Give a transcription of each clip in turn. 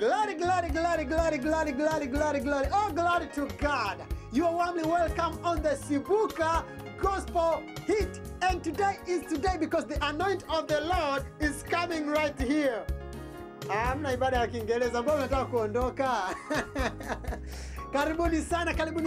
Glory, glory, glory, glory, glory, glory, glory, glory. Oh, glory to God. You are warmly welcome on the Sibuka Gospel Hit. And today is today because the anointing of the Lord is coming right here. Amna ibada ya Kiingereza, mbona nataka kuondoka? Karibuni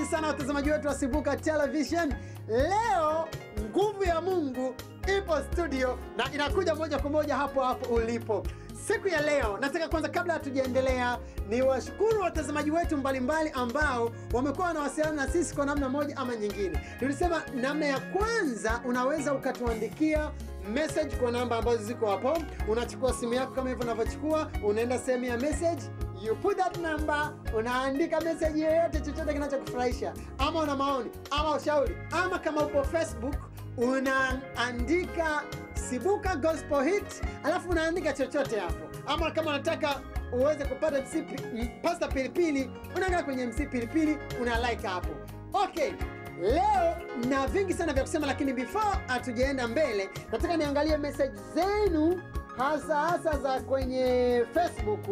sana watazamaji wetu wa Sibuka Television. Leo nguvu ya Mungu ipo studio na inakuja moja kwa moja hapo ulipo. Siku ya leo nataka kwanza, kabla hatujaendelea, ni washukuru watazamaji wetu mbalimbali ambao wamekuwa wanawasiliana na sisi kwa namna moja ama nyingine. Tulisema namna ya kwanza, unaweza ukatuandikia message kwa namba ambazo ziko hapo. Unachukua simu yako kama hivyo unavyochukua, unaenda sehemu ya message, you put that number, unaandika message yoyote, chochote kinachokufurahisha, ama una maoni ama ushauri, ama kama upo Facebook unaandika Sibuka Gospel Hit, alafu unaandika chochote hapo. Ama kama unataka uweze kupata Pastor Pilipili, unaangalia kwenye MC Pilipili, una like hapo. Okay, leo na vingi sana vya kusema, lakini before hatujaenda mbele, nataka niangalie message zenu hasa za kwenye Facebook.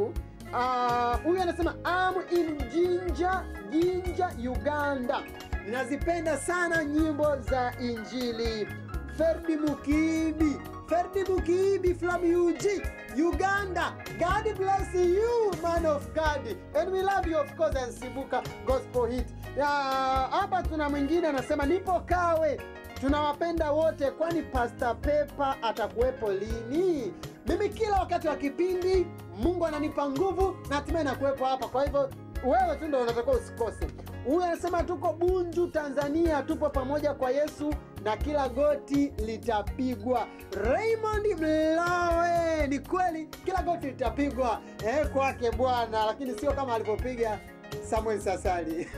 Huyu anasema I'm in Jinja, Uganda. Ninazipenda sana nyimbo za Injili. Ferdi Mukibi from UG, Uganda. God bless you, man of God. And we love you, of course, and Sibuka Gospel Hit. Hapa tuna mwingine anasema nipo Kawe. Tunawapenda wote, kwani Pastor Pepper atakuwepo lini? Mimi kila wakati wa kipindi Mungu ananipa nguvu na hatimaye nakuwepo hapa. Kwa hivyo wewe tu ndio unatakiwa usikose. Huyu anasema tuko Bunju, Tanzania, tupo pamoja kwa Yesu na kila goti litapigwa. Raymond Mlawe, ni kweli kila goti litapigwa kwake Bwana, lakini sio kama alivyopiga Samuel Sasali.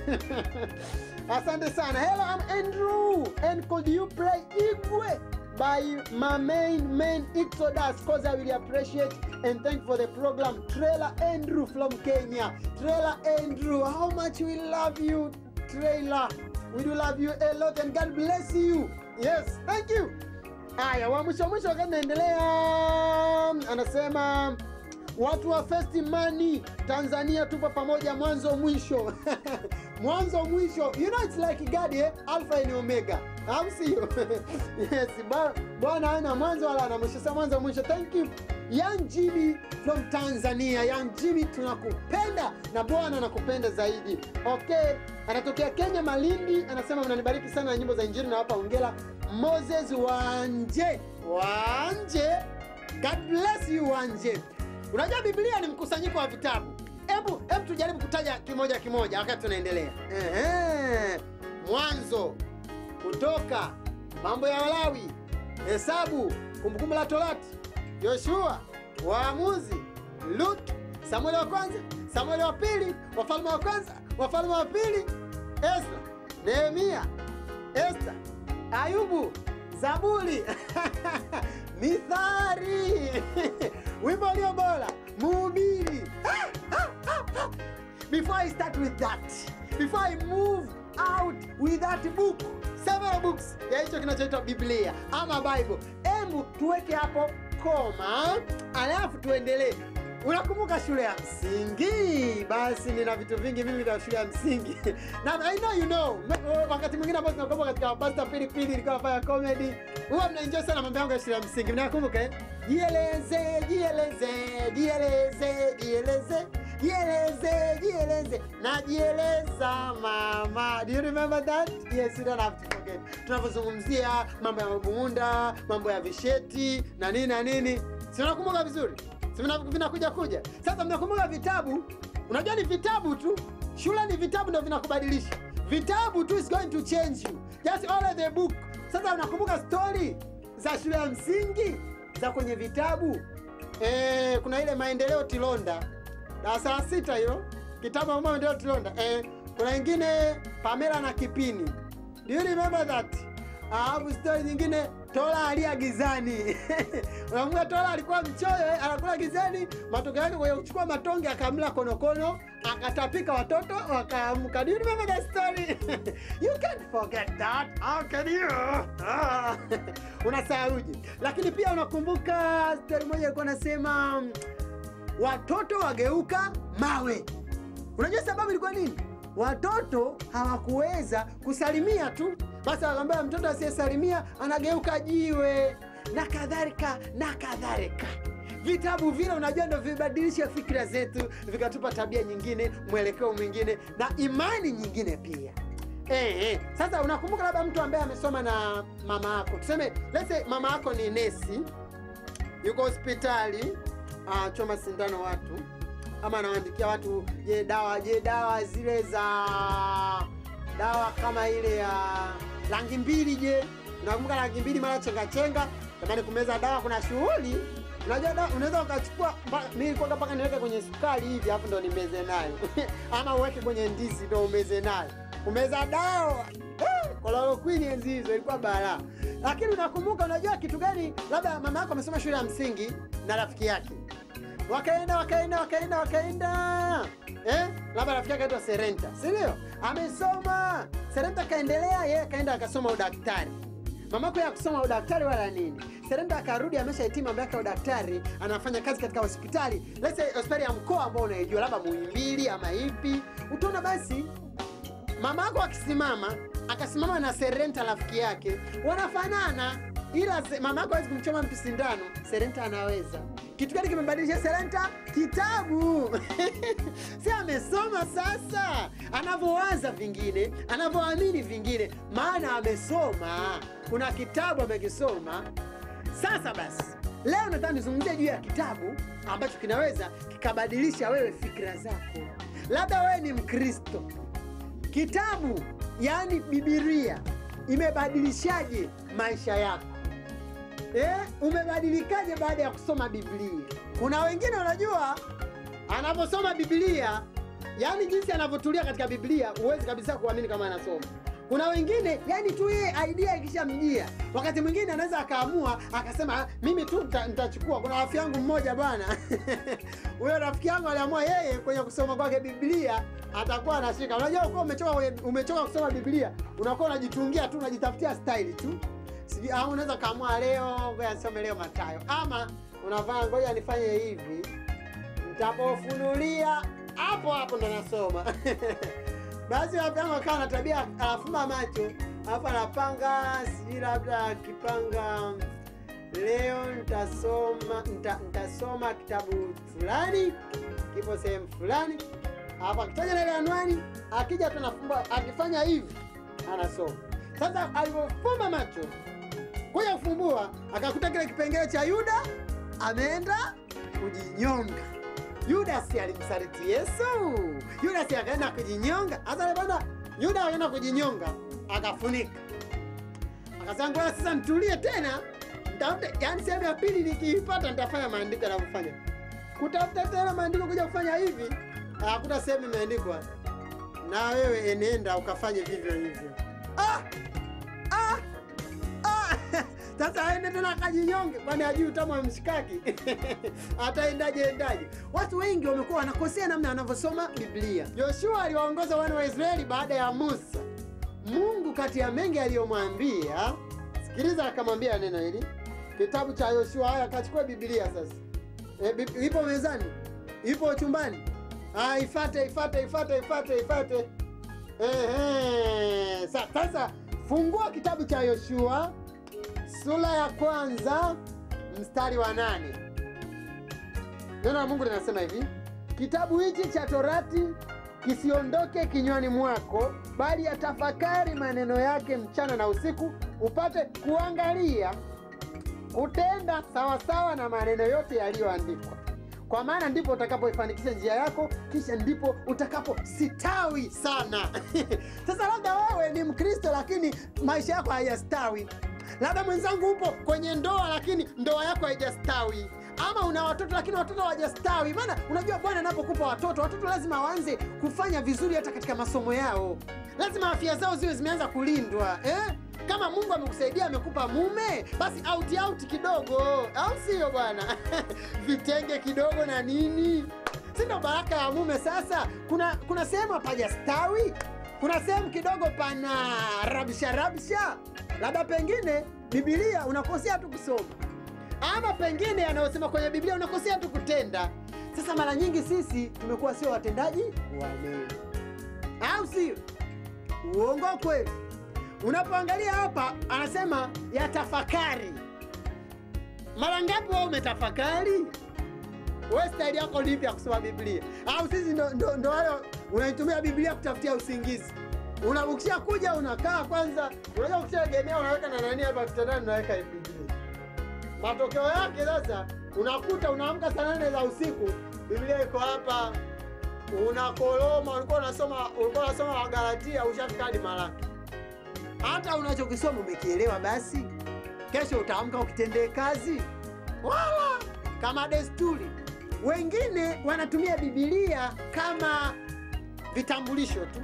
Asante sana. Hello, I'm Andrew, and could you play Igwe by my main Exodus, cause I really appreciate and thank for the program. Trailer Andrew from Kenya. Trailer Andrew, how much we love you, Trailer. We do love you a lot and God bless you. Yes, thank you. Aya, wa mwisho kanaendelea. Anasema watu wa First Money Tanzania tupo pamoja mwanzo mwisho. Mwanzo mwisho. You know it's like God, Alpha and Omega. I'll see you. Yes, Bwana ana mwanzo wala ana mwisho. Sasa mwanzo mwisho. Thank you. Young Jimmy from Tanzania. Young Jimmy, tunakupenda na Bwana anakupenda zaidi. Okay, anatokea Kenya, Malindi. Anasema mnanibariki sana na nyimbo za Injili na hapa hongera. Moses Wanje. God bless you, Wanje. Unajua Biblia ni mkusanyiko wa vitabu. Hebu tujaribu kutaja kimoja wakati tunaendelea. Mwanzo, Kutoka, Mambo ya Walawi, Hesabu, Kumbukumbu la Torati, Yoshua, Waamuzi, Lut, Samueli wa kwanza, Samueli wa pili, Wafalme wa kwanza, Wafalme wa pili, Esra, Nehemia, Esther, Ayubu, Zaburi, Mithali, Wimbo ulio bora, Mhubiri. Before I start with that, before I move out with that book, several books ya hicho kinachoitwa Biblia ama Bible, tuweke hapo koma, alafu tuendelee. Unakumbuka shule ya msingi? Basi nina vitu vingi mimi vya shule ya msingi. Na I know you know. Wakati mwingine hapo tunakumbuka katika Pastor Pilipili nilikuwa nafanya comedy. Huwa mnaenjoy sana mambo yangu ya shule ya msingi. Mnakumbuka? Jieleze. Najieleza mama. Do you remember that? Yes, you don't have to forget. Tunapozungumzia mambo ya mabunda, mambo ya visheti na nini. Si unakumbuka vizuri? Si vinakuja. Sasa mnakumbuka vitabu? Unajua ni vitabu tu. Shule ni vitabu ndio vinakubadilisha. Vitabu tu is going to change you. Just all the book. Sasa unakumbuka story za shule ya msingi za kwenye vitabu? Kuna ile Maendeleo Tilonda. Darasa la 6 hiyo. Kitabu Maendeleo Tilonda. Kuna nyingine Pamela na Kipini. Do you remember that? Story nyingine Tola alia gizani. Unakumbuka Tola alikuwa mchoyo, anakula gizani, matokeo yake kwa kuchukua matonge akamla konokono, akatapika watoto wakaamka. Do you remember that story? You can't forget that. How can you? Unasahauje. Lakini pia unakumbuka story moja ilikuwa nasema watoto wageuka mawe. Unajua sababu ilikuwa nini? Watoto hawakuweza kusalimia tu, basi akamwambia mtoto asiyesalimia anageuka jiwe, na kadhalika na kadhalika. Vitabu vile unajua ndio vibadilisha fikra zetu, vikatupa tabia nyingine, mwelekeo mwingine na imani nyingine pia. Sasa unakumbuka labda mtu ambaye amesoma na mama yako. Tuseme let's say mama yako ni nesi, yuko hospitali, choma sindano watu, ama anawaandikia watu dawa zile za dawa kama ile ya rangi mbili. Unakumbuka rangi mbili mara chenga jamani, kumeza dawa kuna shughuli. Unajua dawa unaweza ukachukua, mimi kwa mpaka niweke kwenye sukari hivi hapo ndo nimeze nayo ama uweke kwenye ndizi ndo umeze nayo. Kumeza dawa chloroquine enzi hizo ilikuwa balaa. Lakini unakumbuka, unajua kitu gani? Labda mama yako amesoma shule ya msingi na rafiki yake wakaenda labda rafiki yake aitwa Serenta, si ndio? Amesoma Serenta, kaendelea yeye kaenda akasoma udaktari. Mamako ya kusoma udaktari wala nini, Serenta akarudi ameshahitimu mambo yake ya udaktari, anafanya kazi katika hospitali, let's say hospitali ya mkoa ambao unaijua, labda Muhimbili ama ipi. Utaona basi mamako akasimama na Serenta rafiki yake, wanafanana, ila mamako hawezi kumchoma mtu sindano, Serenta anaweza. Kitu gani kimebadilisha Serenta? Kitabu. Si amesoma sasa, anavyowaza vingine, anavyoamini vingine, maana amesoma. Kuna kitabu amekisoma. Sasa basi, leo nataka nizungumzie juu ya kitabu ambacho kinaweza kikabadilisha wewe fikra zako. Labda wewe ni Mkristo. Kitabu, yani Biblia, imebadilishaje maisha yako? Umebadilikaje baada ya kusoma Biblia? Kuna wengine unajua anaposoma Biblia, yani jinsi anavyotulia katika Biblia, huwezi kabisa kuamini kama anasoma. Kuna wengine yani tu yeye idea ikishamjia, wakati mwingine anaweza akaamua akasema mimi tu nitachukua. Kuna rafiki yangu mmoja bwana huyo rafiki yangu aliamua yeye kwenye kusoma kwake Biblia atakuwa anashika. Unajua uko umechoka kusoma Biblia, unakuwa unajitungia tu, unajitafutia style tu. Au unaweza kaamua leo ngoja nisome leo Mathayo, ama unavaa ngoja nifanye hivi, nitapofunulia hapo ndo nasoma. Basi wapanga kana tabia, afuma macho, hapa anapanga, si labda kipanga leo nitasoma kitabu fulani, kipo sehemu fulani. Hapa kitaja ile anwani, akija tunafumba, akifanya hivi anasoma. Sasa alipofumba macho kuja kufumbua, akakuta kile kipengele cha Yuda ameenda kujinyonga. Yuda si alimsaliti Yesu. Yuda si akaenda kujinyonga. Sasa bwana Yuda akaenda kujinyonga, akafunika. Akasema ngoja sasa nitulie tena, nitafute yani sehemu ya pili nikiipata nitafanya maandiko yanayofanya. Kutafuta tena maandiko kuja kufanya hivi, hakuta sehemu imeandikwa na wewe enenda ukafanye vivyo hivyo. Sasa aende tena akajinyonge, kwani hajui utamu wa mshikaki. Ataendaje? Watu wengi wamekuwa wanakosea namna wanavyosoma Biblia. Yoshua aliwaongoza wana wa Israeli baada ya Musa. Mungu kati ya mengi aliyomwambia, sikiliza, akamwambia neno hili. Kitabu cha Yoshua, haya akachukua Biblia sasa. Ipo mezani, ipo chumbani. Ifate. Sasa fungua kitabu cha Yoshua sura ya 1 mstari wa 8. Neno la Mungu linasema hivi: kitabu hichi cha Torati kisiondoke kinywani mwako, bali yatafakari maneno yake mchana na usiku, upate kuangalia kutenda sawasawa na maneno yote yaliyoandikwa. Kwa maana ndipo utakapoifanikisha njia yako, kisha ndipo utakapositawi sana. Sasa labda wewe ni Mkristo lakini maisha yako hayastawi. Labda mwenzangu upo kwenye ndoa lakini ndoa yako haijastawi. Ama una watoto lakini watoto hawajastawi. Maana unajua Bwana anapokupa watoto lazima waanze kufanya vizuri hata katika masomo yao. Lazima afya zao ziwe zimeanza kulindwa, Kama Mungu amekusaidia amekupa mume, basi out kidogo, au sio bwana? Vitenge kidogo na nini. Si ndio baraka ya mume sasa? Kuna sehemu hapajastawi. Kuna sehemu kidogo pana rabsha. Labda pengine Biblia unakosea tu kusoma. Ama pengine yanayosema kwenye Biblia unakosea tu kutenda. Sasa mara nyingi sisi tumekuwa sio watendaji wa neno. Au sio? Uongo kweli? Unapoangalia hapa anasema yatafakari. Mara ngapi wewe umetafakari? Wewe style yako ni ipi ya kusoma Biblia? Au sisi ndo wale unaitumia Biblia kutafutia usingizi? Unabukisha kuja unakaa kwanza, unaweza ukishaegemea unaweka na nani hapa kitandani unaweka Biblia. Matokeo yake sasa unakuta unaamka saa 8 za usiku, Biblia iko hapa, unakoloma, ulikuwa unasoma Wagalatia ushafika hadi Malaki. Hata unachokisoma umekielewa basi? Kesho utaamka ukitendee kazi? Wala kama desturi. Wengine wanatumia Biblia kama vitambulisho tu.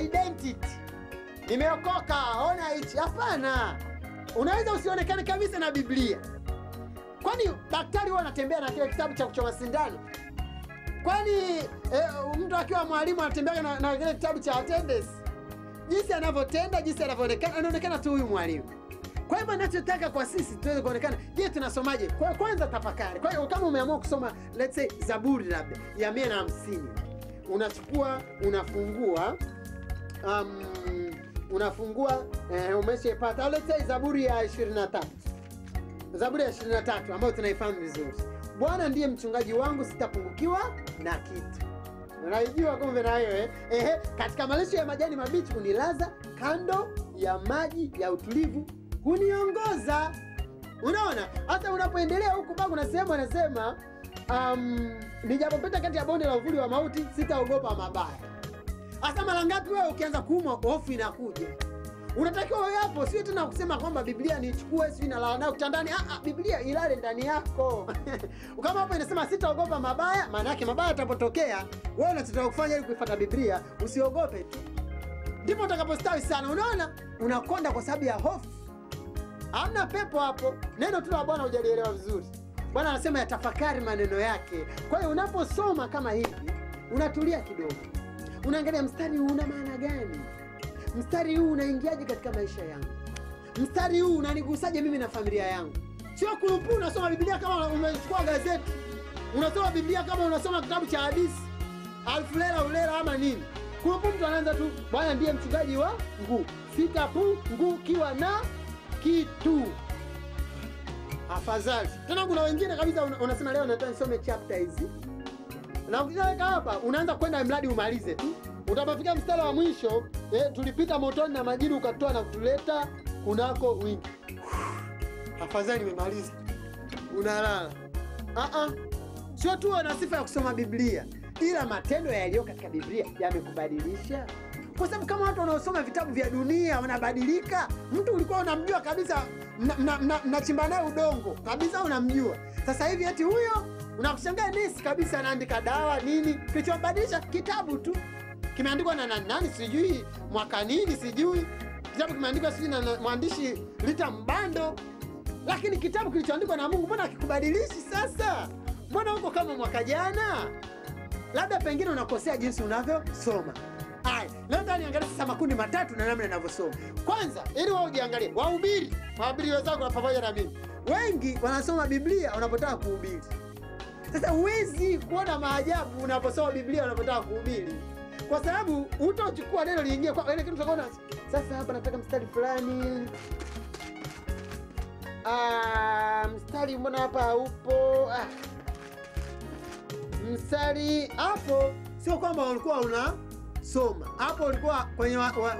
Identity. Nimeokoka, ona hichi. Hapana. Unaweza usionekane kabisa na Biblia. Kwani daktari huwa anatembea na kile kitabu cha kuchoma sindano? Kwani mtu akiwa mwalimu anatembea na kile kitabu cha attendance? Jinsi anavyotenda, jinsi anavyoonekana, anaonekana tu huyu mwalimu. Kwa hivyo ninachotaka kwa sisi tuweze kuonekana, je, tunasomaje? Kwa kwanza tafakari. Kwa hiyo kama umeamua kusoma let's say Zaburi labda ya 150, unachukua unafungua umeshapata let's say Zaburi ya 23. Zaburi ya 23 ambayo tunaifahamu vizuri. Bwana ndiye mchungaji wangu, sitapungukiwa na kitu. Unajua kumbe na wewe katika malisho ya majani mabichi unilaza, kando ya maji ya utulivu huniongoza. Unaona? Hata unapoendelea huko bado kuna sehemu anasema nijapopita kati ya bonde la uvuli wa mauti sitaogopa mabaya. Hata mara ngapi wewe ukianza kuumwa hofu inakuja? Unatakiwa wewe hapo sio tena kusema kwamba Biblia nichukue sio na lala nayo kitandani. Biblia ilale ndani yako. Kama hapo inasema sitaogopa mabaya, maana yake mabaya yatapotokea, wewe unachotaka kufanya ili kuifuata Biblia, usiogope tu. Ndipo utakapostawi sana. Unaona? Unakonda kwa sababu ya hofu. Hamna pepo hapo. Neno tu la Bwana hujalielewa vizuri. Bwana anasema yatafakari maneno yake. Kwa hiyo unaposoma kama hivi, unatulia kidogo. Unaangalia mstari huu una maana gani? Mstari huu unaingiaje katika maisha yangu? Mstari huu unanigusaje mimi na familia yangu? Sio kurupu unasoma Biblia kama umechukua gazeti. Unasoma Biblia kama unasoma kitabu cha hadithi. Alfulela ulela ama nini? Kurupu mtu anaanza tu, Bwana ndiye mchungaji wangu, sitapungukiwa na kitu. Afadhali. Tena kuna wengine kabisa unasema leo nataka nisome chapter hizi. Na ukishaweka hapa unaanza kwenda mradi umalize tu. Utapofika mstari wa mwisho, tulipita motoni na majini ukatoa na kutuleta kunako wingi. Afadhali nimemaliza. Unalala. Sio tu una sifa ya kusoma Biblia, ila matendo yaliyo katika Biblia yamekubadilisha. Kwa sababu kama watu wanaosoma vitabu vya dunia wanabadilika, mtu ulikuwa unamjua kabisa mnachimba naye udongo, kabisa unamjua. Sasa hivi eti huyo unakushangaa nesi kabisa anaandika dawa nini, kilichobadilisha kitabu tu. Kimeandikwa na nani sijui, mwaka nini sijui. Kitabu kimeandikwa sijui na mwandishi Lita Mbando. Lakini kitabu kilichoandikwa na Mungu mbona hakikubadilishi sasa? Mbona uko kama mwaka jana? Labda pengine unakosea jinsi unavyosoma. Leo ndani angalia sasa makundi matatu na namna ninavyosoma. Kwanza, ili wao ujiangalie, wahubiri wenzangu na pamoja na mimi. Wengi wanasoma Biblia wanapotaka kuhubiri. Sasa huwezi kuona maajabu unaposoma Biblia unapotaka kuhubiri. Kwa sababu utachukua neno liingie kwa ile kitu utaona. Sasa hapa nataka mstari fulani. Mstari mbona hapa haupo? Mstari hapo sio kwamba ulikuwa unasoma. Hapo ulikuwa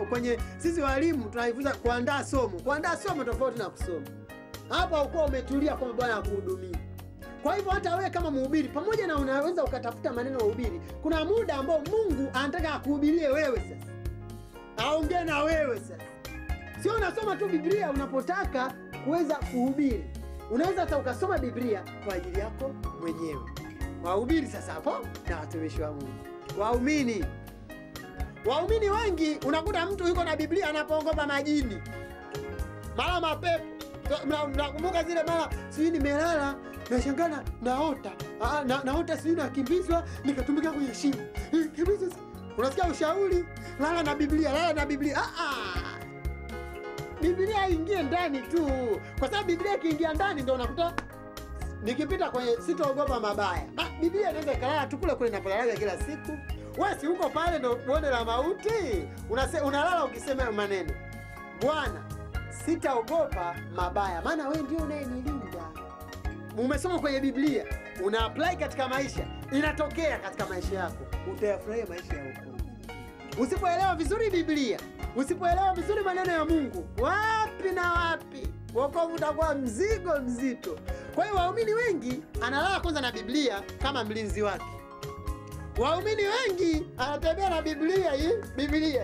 kwenye sisi walimu tunaifunza kuandaa somo. Kuandaa somo tofauti na kusoma. Hapa ulikuwa umetulia kwa Bwana akuhudumia. Kwa hivyo hata wewe kama mhubiri, pamoja na unaweza ukatafuta maneno ya uhubiri, kuna muda ambao Mungu anataka akuhubirie wewe sasa. Aongee na wewe sasa. Sio unasoma tu Biblia unapotaka kuweza kuhubiri. Unaweza hata ukasoma Biblia kwa ajili yako mwenyewe. Wahubiri sasa hapo na watumishi wa Mungu. Waumini wengi unakuta mtu yuko na Biblia anapoongopa majini. Mara mapepo. Nakumbuka zile mara sijui nimelala nashangana naota. Naota sijui nakimbizwa nikatumbukia kwenye shimo. Kimbizwa. Unasikia ushauri? Lala na Biblia. Biblia ingie ndani tu. Kwa sababu Biblia ikiingia ndani ndio unakuta nikipita kwenye sitaogopa mabaya. Biblia inaweza ikalala tu kule inapolalaga kila siku. Wewe si uko pale ndo bonde la mauti. Unalala ukisema maneno, Bwana, sitaogopa mabaya, maana wewe ndio unayenilinda. Umesoma kwenye Biblia, una apply katika maisha, inatokea katika maisha yako, utayafurahia maisha ya wokovu. Usipoelewa vizuri Biblia, usipoelewa vizuri maneno ya Mungu, wapi na wapi, wokovu utakuwa mzigo mzito. Kwa hiyo waumini wengi analala kwanza na Biblia kama mlinzi wake. Waumini wengi anatembea na Biblia hii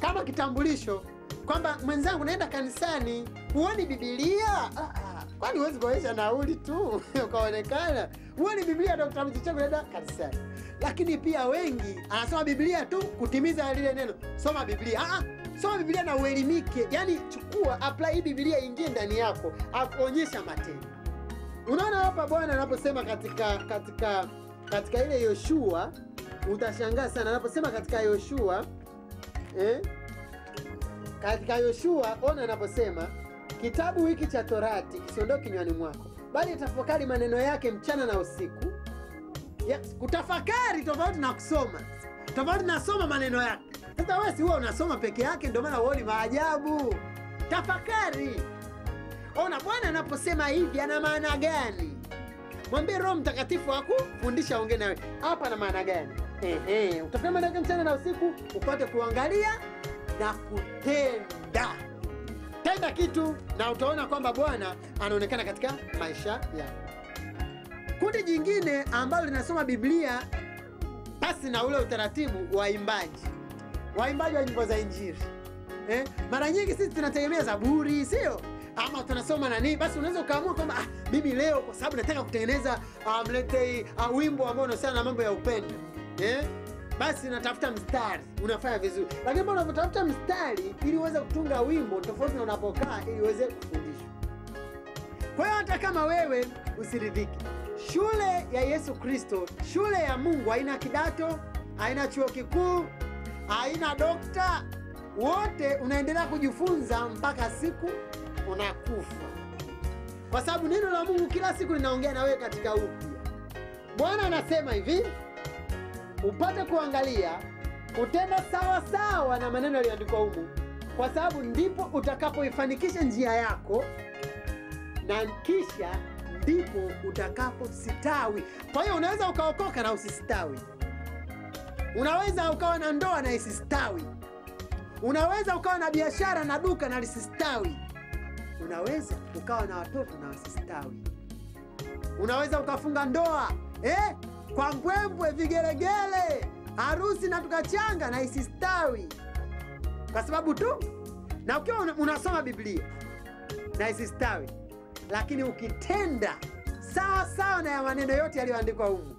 kama kitambulisho, kwamba mwenzangu naenda kanisani, huoni Biblia? Kwani huwezi kuonyesha nauli tu ukaonekana? Huoni Biblia ndio kitambulisho chako naenda kanisani? Lakini pia wengi anasoma Biblia tu kutimiza lile neno, soma Biblia. Soma Biblia na uelimike. Yaani chukua, apply Biblia, ingie ndani yako, onyesha matendo. Unaona hapa Bwana anaposema katika ile Yoshua, utashangaa sana anaposema katika Yoshua, katika Yoshua, ona anaposema, kitabu hiki cha Torati kisiondoke kinywani mwako, bali tafakari maneno yake mchana na usiku. Kutafakari tofauti na kusoma. Tofauti na soma maneno yake. Sasa wewe si wewe unasoma peke yake ndio maana uone maajabu. Tafakari. Ona Bwana anaposema hivi ana maana gani? Mwambie Roho Mtakatifu akufundisha, ongea nawe. Hapa na maana gani? Utafanya maneno yake mchana na usiku, upate kuangalia na kutenda. Tenda kitu na utaona kwamba Bwana anaonekana katika maisha yako. Kundi jingine ambalo linasoma Biblia pasi na ule utaratibu, waimbaji wa nyimbo za Injili. Mara nyingi sisi tunategemea Zaburi, sio? Ama tunasoma nani? Basi unaweza ukaamua kwamba mimi leo kwa sababu nataka kutengeneza wimbo ambao unahusiana na mambo ya upendo. Basi natafuta mstari, unafanya vizuri. Lakini mbona unatafuta mstari ili uweze kutunga wimbo tofauti na unapokaa ili uweze kufundishwa? Kwa hiyo hata kama wewe usiridhiki, shule ya Yesu Kristo, shule ya Mungu haina kidato, haina chuo kikuu, haina dokta. Wote unaendelea kujifunza mpaka siku unakufa. Kwa sababu neno la Mungu kila siku linaongea na wewe katika upya. Bwana anasema hivi, upate kuangalia, utenda sawa sawa na maneno yaliyoandikwa humu, kwa sababu ndipo utakapoifanikisha njia yako, na kisha ndipo utakapositawi. Kwa hiyo unaweza ukaokoka na usistawi. Unaweza ukawa na ndoa na isistawi. Unaweza ukawa na biashara na duka na lisistawi. Unaweza ukawa na watoto na wasistawi. Unaweza ukafunga ndoa kwa mbwembwe, vigelegele, harusi na tukachanga na isistawi. Kwa sababu tu na ukiwa unasoma Biblia na isistawi. Lakini ukitenda sawa sawa na ya maneno yote yaliyoandikwa humu,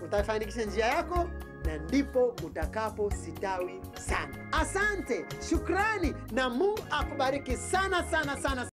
utafanikisha njia yako na ndipo utakapositawi sana. Asante, shukrani, na Mungu akubariki sana sana sana.